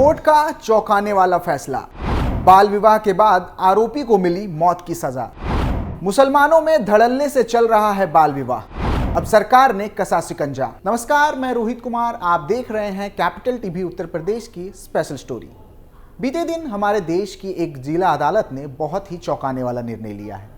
Court का चौंकाने वाला फैसला। बाल विवाह के बाद आरोपी को मिली मौत की सजा। मुसलमानों में धड़ल्ले से चल रहा है बाल विवाह, अब सरकार ने कसा शिकंजा। नमस्कार, मैं रोहित कुमार, आप देख रहे हैं कैपिटल टीवी उत्तर प्रदेश की स्पेशल स्टोरी। बीते दिन हमारे देश की एक जिला अदालत ने बहुत ही चौंकाने वाला निर्णय लिया है।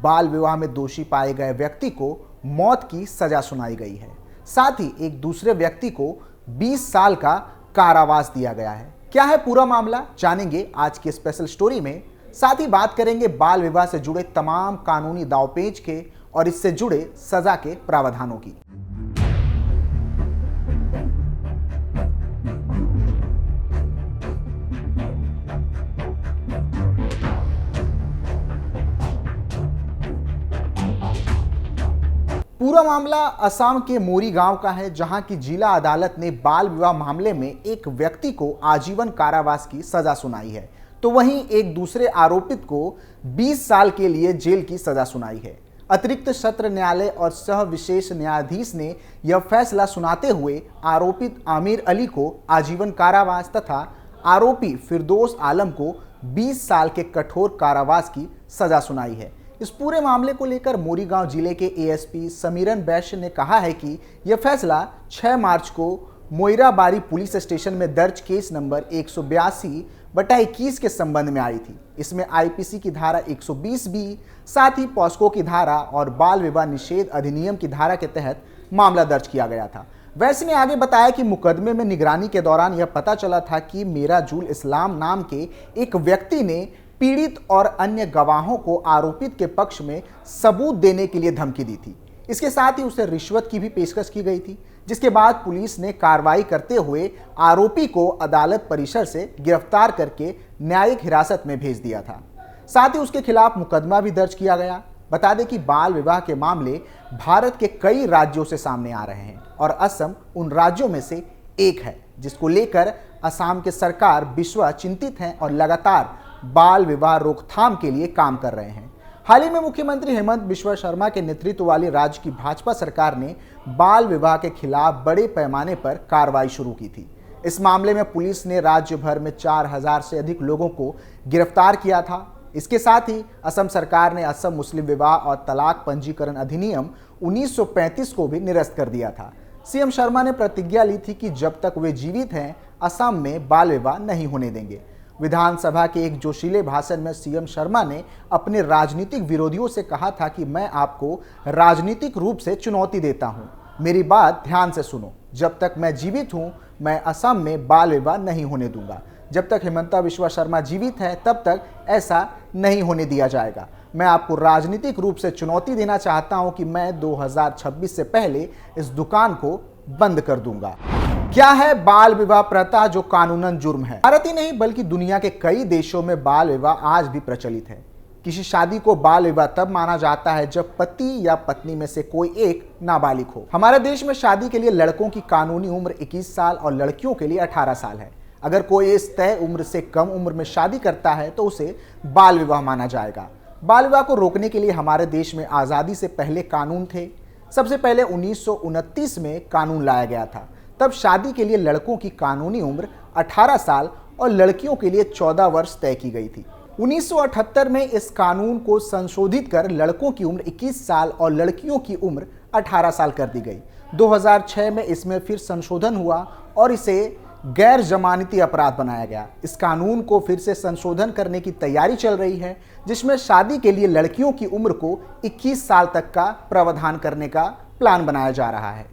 बाल विवाह में दोषी पाए गए व्यक्ति को मौत की सजा सुनाई गई है। साथ ही एक दूसरे व्यक्ति को 20 साल का कारावास दिया गया है। क्या है पूरा मामला, जानेंगे आज की स्पेशल स्टोरी में। साथ ही बात करेंगे बाल विवाह से जुड़े तमाम कानूनी दांवपेच के और इससे जुड़े सजा के प्रावधानों की। पूरा मामला असम के मोरी गांव का है, जहां की जिला अदालत ने बाल विवाह मामले में एक व्यक्ति को आजीवन कारावास की सजा सुनाई है, तो वहीं एक दूसरे आरोपित को 20 साल के लिए जेल की सजा सुनाई है। अतिरिक्त सत्र न्यायालय और सह विशेष न्यायाधीश ने यह फैसला सुनाते हुए आरोपित आमिर अली को आजीवन कारावास तथा आरोपी फिरदौस आलम को 20 साल के कठोर कारावास की सजा सुनाई है। इस पूरे मामले को लेकर मोरीगांव जिले के एएसपी समीरन वैश्य ने कहा है कि यह फैसला 6 मार्च को मोइराबाड़ी पुलिस स्टेशन में दर्ज केस नंबर 182/21 के संबंध में आई थी। इसमें आईपीसी की धारा 120 बी, साथ ही पॉस्को की धारा और बाल विवाह निषेध अधिनियम की धारा के तहत मामला दर्ज किया गया था। वैश्य ने आगे बताया कि मुकदमे में निगरानी के दौरान यह पता चला था कि मिराजुल इस्लाम नाम के एक व्यक्ति ने पीड़ित और अन्य गवाहों को आरोपित के पक्ष में सबूत देने के लिए धमकी दी थी। इसके साथ ही उसे रिश्वत की भी पेशकश की गई थी, जिसके बाद पुलिस ने कार्रवाई करते हुए आरोपी को अदालत परिसर से गिरफ्तार करके न्यायिक हिरासत में भेज दिया था। साथ ही उसके खिलाफ मुकदमा भी दर्ज किया गया। बता दें कि बाल विवाह के मामले भारत के कई राज्यों से सामने आ रहे हैं और असम उन राज्यों में से एक है जिसको लेकर असम की सरकार विश्व चिंतित है और लगातार बाल विवाह रोकथाम के लिए काम कर रहे हैं। हाल ही में मुख्यमंत्री हेमंत बिश्वा शर्मा के नेतृत्व वाली राज्य की भाजपा सरकार ने बाल विवाह के खिलाफ बड़े पैमाने पर कार्रवाई शुरू की थी। इस मामले में पुलिस ने राज्य भर में 4000 से अधिक लोगों को गिरफ्तार किया था। इसके साथ ही असम सरकार ने असम मुस्लिम विवाह और तलाक पंजीकरण अधिनियम 1935 को भी निरस्त कर दिया था। सीएम शर्मा ने प्रतिज्ञा ली थी कि जब तक वे जीवित हैं असम में बाल विवाह नहीं होने देंगे। विधानसभा के एक जोशीले भाषण में सीएम शर्मा ने अपने राजनीतिक विरोधियों से कहा था कि मैं आपको राजनीतिक रूप से चुनौती देता हूं, मेरी बात ध्यान से सुनो। जब तक मैं जीवित हूं मैं असम में बाल विवाह नहीं होने दूंगा। जब तक हिमंता बिश्वा शर्मा जीवित है तब तक ऐसा नहीं होने दिया जाएगा। मैं आपको राजनीतिक रूप से चुनौती देना चाहता हूं कि मैं 2026 से पहले इस दुकान को बंद कर दूंगा। क्या है बाल विवाह प्रथा जो कानूनन जुर्म है? भारत ही नहीं बल्कि दुनिया के कई देशों में बाल विवाह आज भी प्रचलित है। किसी शादी को बाल विवाह तब माना जाता है जब पति या पत्नी में से कोई एक नाबालिग हो। हमारे देश में शादी के लिए लड़कों की कानूनी उम्र 21 साल और लड़कियों के लिए 18 साल है। अगर कोई इस तय उम्र से कम उम्र में शादी करता है तो उसे बाल विवाह माना जाएगा। बाल विवाह को रोकने के लिए हमारे देश में आज़ादी से पहले कानून थे। सबसे पहले 1929 में कानून लाया गया था। तब शादी के लिए लड़कों की कानूनी उम्र 18 साल और लड़कियों के लिए 14 वर्ष तय की गई थी। 1978 में इस कानून को संशोधित कर लड़कों की उम्र 21 साल और लड़कियों की उम्र 18 साल कर दी गई। 2006 में इसमें फिर संशोधन हुआ और इसे गैर जमानती अपराध बनाया गया। इस कानून को फिर से संशोधन करने की तैयारी चल रही है, जिसमें शादी के लिए लड़कियों की उम्र को 21 साल तक का प्रावधान करने का प्लान बनाया जा रहा है।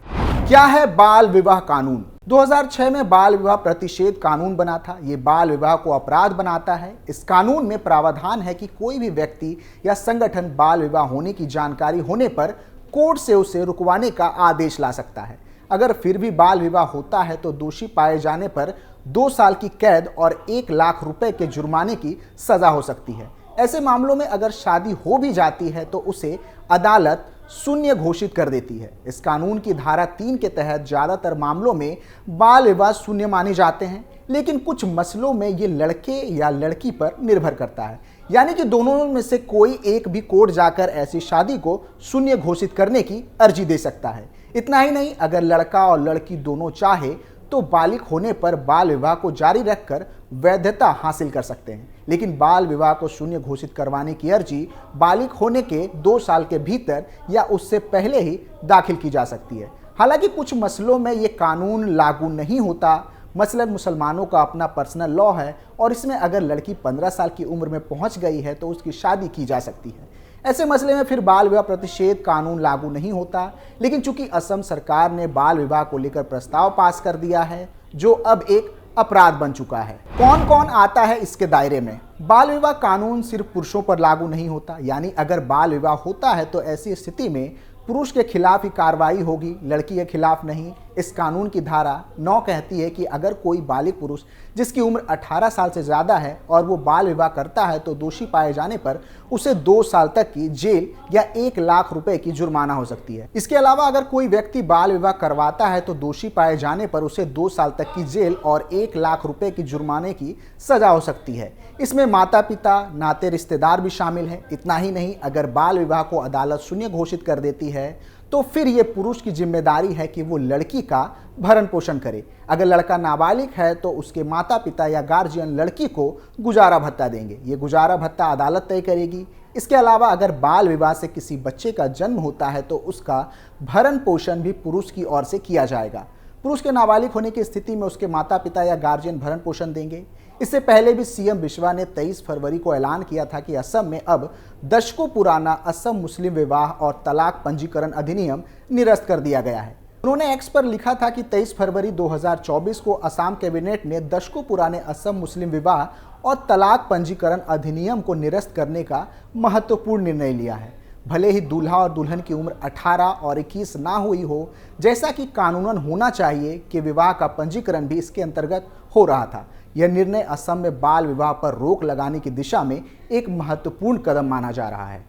क्या है बाल विवाह कानून? 2006 में बाल विवाह प्रतिषेध कानून बना था। ये बाल विवाह को अपराध बनाता है। इस कानून में प्रावधान है कि कोई भी व्यक्ति या संगठन बाल विवाह होने की जानकारी होने पर कोर्ट से उसे रुकवाने का आदेश ला सकता है। अगर फिर भी बाल विवाह होता है तो दोषी पाए जाने पर 2 साल की कैद और 1 लाख रुपए के जुर्माने की सजा हो सकती है। ऐसे मामलों में अगर शादी हो भी जाती है तो उसे अदालत शून्य घोषित कर देती है। इस कानून की धारा 3 के तहत ज्यादातर मामलों में बाल विवाह शून्य माने जाते हैं, लेकिन कुछ मसलों में ये लड़के या लड़की पर निर्भर करता है। यानी कि दोनों में से कोई एक भी कोर्ट जाकर ऐसी शादी को शून्य घोषित करने की अर्जी दे सकता है। इतना ही नहीं, अगर लड़का और लड़की दोनों चाहे तो बालिग होने पर बाल विवाह को जारी रखकर वैधता हासिल कर सकते हैं। लेकिन बाल विवाह को शून्य घोषित करवाने की अर्जी बालिग होने के 2 साल के भीतर या उससे पहले ही दाखिल की जा सकती है। हालांकि कुछ मसलों में ये कानून लागू नहीं होता। मसलन मुसलमानों का अपना पर्सनल लॉ है और इसमें अगर लड़की 15 साल की उम्र में पहुंच गई है तो उसकी शादी की जा सकती है। ऐसे मसले में फिर बाल विवाह प्रतिषेध कानून लागू नहीं होता। लेकिन चूंकि असम सरकार ने बाल विवाह को लेकर प्रस्ताव पास कर दिया है जो अब एक अपराध बन चुका है। कौन कौन आता है इसके दायरे में? बाल विवाह कानून सिर्फ पुरुषों पर लागू नहीं होता, यानी अगर बाल विवाह होता है तो ऐसी स्थिति में पुरुष के खिलाफ ही कार्रवाई होगी, लड़की के खिलाफ नहीं। इस कानून की धारा 9 कहती है कि अगर कोई बालिग पुरुष जिसकी उम्र 18 साल से ज़्यादा है और वो बाल विवाह करता है तो दोषी पाए जाने पर उसे 2 साल तक की जेल या 1 लाख रुपए की जुर्माना हो सकती है। इसके अलावा अगर कोई व्यक्ति बाल विवाह करवाता है तो दोषी पाए जाने पर उसे 2 साल तक की जेल और 1 लाख रुपए की जुर्माने की सजा हो सकती है। इसमें माता पिता, नाते रिश्तेदार भी शामिल हैं। इतना ही नहीं, अगर बाल विवाह को अदालत शून्य घोषित कर देती है तो फिर ये पुरुष की जिम्मेदारी है कि वो लड़की का भरण पोषण करे। अगर लड़का नाबालिग है तो उसके माता पिता या गार्जियन लड़की को गुजारा भत्ता देंगे। ये गुजारा भत्ता अदालत तय करेगी। इसके अलावा अगर बाल विवाह से किसी बच्चे का जन्म होता है तो उसका भरण पोषण भी पुरुष की ओर से किया जाएगा। पुरुष के नाबालिग होने की स्थिति में उसके माता पिता या गार्जियन भरण पोषण देंगे। इससे पहले भी सीएम बिश्वा ने 23 फरवरी को ऐलान किया था कि असम में अब दशकों पुराना असम मुस्लिम विवाह और तलाक पंजीकरण अधिनियम निरस्त कर दिया गया है। उन्होंने एक्स पर लिखा था कि 23 फरवरी 2024 को असम कैबिनेट ने दशकों पुराने असम मुस्लिम विवाह और तलाक पंजीकरण अधिनियम को निरस्त करने का महत्वपूर्ण निर्णय लिया है। भले ही दूल्हा और दुल्हन की उम्र 18 और 21 ना हुई हो, जैसा कि कानूनन होना चाहिए, कि विवाह का पंजीकरण भी इसके अंतर्गत हो रहा था। यह निर्णय असम में बाल विवाह पर रोक लगाने की दिशा में एक महत्वपूर्ण कदम माना जा रहा है।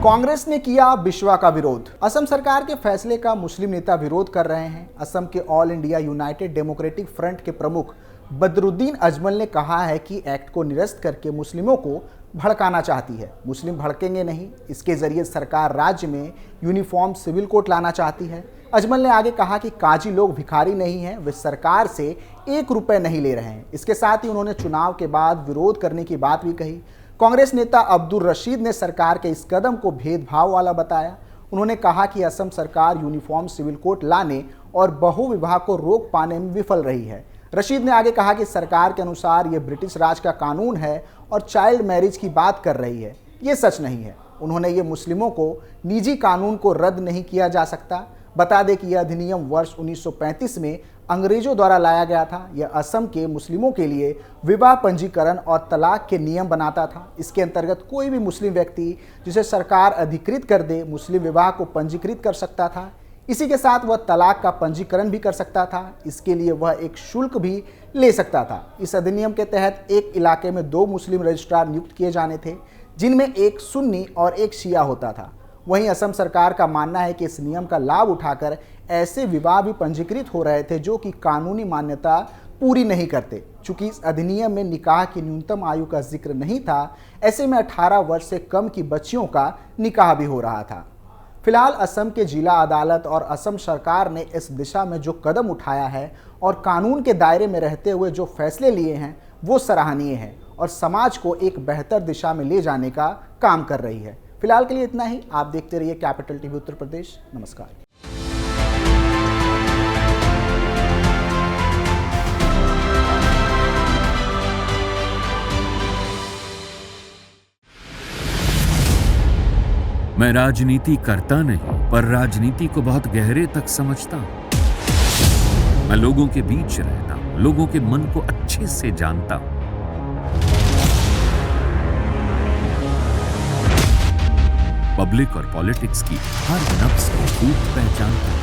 कांग्रेस ने किया बिश्वा का विरोध। असम सरकार के फैसले का मुस्लिम नेता विरोध कर रहे हैं। असम के all India United democratic front के प्रमुख बदरुद्दीन अजमल ने कहा है कि एक्ट को निरस्त करके मुस्लिमों को भड़काना चाहती है। मुस्लिम भड़केंगे नहीं, इसके जरिए सरकार राज्य में यूनिफॉर्म सिविल कोड लाना चाहती है। अजमल ने आगे कहा कि काजी लोग भिखारी नहीं हैं, वे सरकार से 1 रुपए नहीं ले रहे हैं। इसके साथ ही उन्होंने चुनाव के बाद विरोध करने की बात भी कही। कांग्रेस नेता अब्दुल रशीद ने सरकार के इस कदम को भेदभाव वाला बताया। उन्होंने कहा कि असम सरकार यूनिफॉर्म सिविल कोड लाने और बहुविवाह को रोक पाने में विफल रही है। रशीद ने आगे कहा कि सरकार के अनुसार यह ब्रिटिश राज का कानून है और चाइल्ड मैरिज की बात कर रही है। ये सच नहीं है। उन्होंने ये मुस्लिमों को निजी कानून को रद्द नहीं किया जा सकता। बता दें कि यह अधिनियम वर्ष 1935 में अंग्रेजों द्वारा लाया गया था। यह असम के मुस्लिमों के लिए विवाह पंजीकरण और तलाक के नियम बनाता था। इसके अंतर्गत कोई भी मुस्लिम व्यक्ति जिसे सरकार अधिकृत कर दे मुस्लिम विवाह को पंजीकृत कर सकता था। इसी के साथ वह तलाक का पंजीकरण भी कर सकता था। इसके लिए वह एक शुल्क भी ले सकता था। इस अधिनियम के तहत एक इलाके में 2 मुस्लिम रजिस्ट्रार नियुक्त किए जाने थे, जिनमें एक सुन्नी और एक शिया होता था। वहीं असम सरकार का मानना है कि इस नियम का लाभ उठाकर ऐसे विवाह भी पंजीकृत हो रहे थे जो कि कानूनी मान्यता पूरी नहीं करते। चूंकि इस अधिनियम में निकाह की न्यूनतम आयु का जिक्र नहीं था, ऐसे में 18 वर्ष से कम की बच्चियों का निकाह भी हो रहा था। फिलहाल असम के जिला अदालत और असम सरकार ने इस दिशा में जो कदम उठाया है और कानून के दायरे में रहते हुए जो फैसले लिए हैं वो सराहनीय है और समाज को एक बेहतर दिशा में ले जाने का काम कर रही है। फिलहाल के लिए इतना ही। आप देखते रहिए कैपिटल टीवी उत्तर प्रदेश। नमस्कार। मैं राजनीति करता नहीं, पर राजनीति को बहुत गहरे तक समझता हूं। मैं लोगों के बीच रहता हूं, लोगों के मन को अच्छे से जानता हूं। पब्लिक और पॉलिटिक्स की हर नब्ज को खूब पहचानता हूं।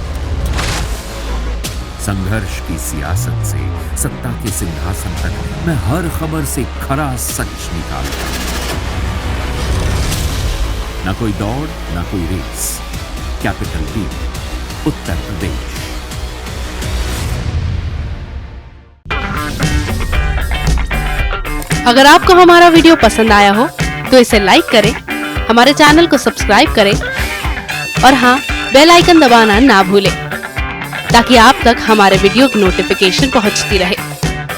संघर्ष की सियासत से सत्ता के सिंहासन तक मैं हर खबर से खरा सच निकालता हूं। ना कोई दौड़, ना कोई race. Capital TV, Uttar Pradesh. अगर आपको हमारा वीडियो पसंद आया हो तो इसे लाइक करें, हमारे चैनल को सब्सक्राइब करें और हाँ, बेल आइकन दबाना ना भूलें। ताकि आप तक हमारे वीडियो की नोटिफिकेशन पहुंचती रहे।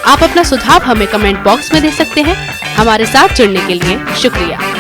आप अपना सुझाव हमें कमेंट बॉक्स में दे सकते हैं। हमारे साथ जुड़ने के लिए शुक्रिया।